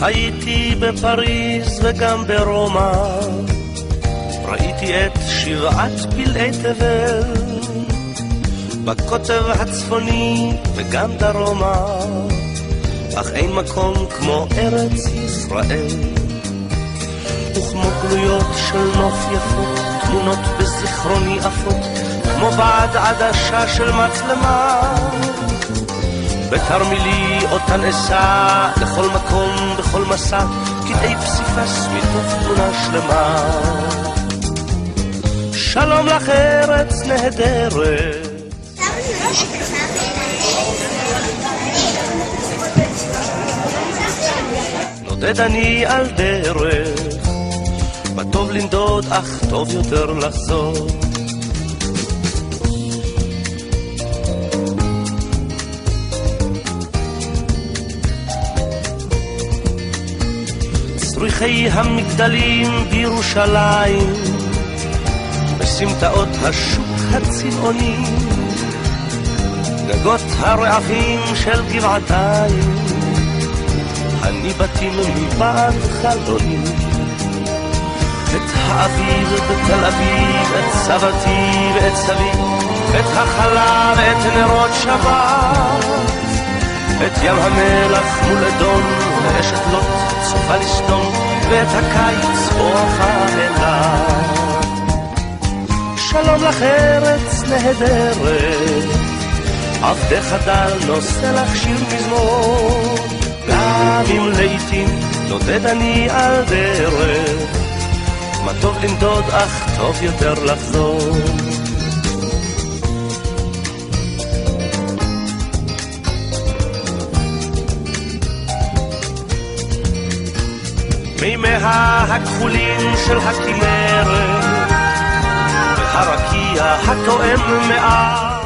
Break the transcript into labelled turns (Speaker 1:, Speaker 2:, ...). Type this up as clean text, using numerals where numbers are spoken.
Speaker 1: הייתי בפריז וגם ברומא, ראיתי את שבעת פלאי תבל, בקוטב הצפוני וגם דרומה, אך אין מקום כמו ארץ ישראל. וכמו גלויות של נוף יפות, תמונות בזיכרוני עפות, כמו בעד עדשה של מצלמה, בתרמילי אותן אסע לכל מקום בכל מסע, כדי פסיפס מתוך תמונה שלמה. שלום לך ארץ נהדרת, נודד אני על דרך, מה טוב לנדוד אך טוב יותר לחזור. צריכי המגדלים בירושלים, בסמטאות השוק הצבעוני, גגות הרעפים של גבעתיים, הניבטים מבעד חלוני. את האביב בתל אביב, את סבתי ואת סבי, את החלה ואת נרות שבת, את ים המלח מול אדום ואשת לוט סופה לסדום, ואת הקיץ בואכה אילת. שלום לך ארץ נהדרת, עבדך דל נושא לך שיר מזמור, גם אם לעתים נודד אני על דרך, מה טוב לנדוד אך טוב יותר לחזור. מימיה הכחולים של הכנרת והרקיע התואם מעט,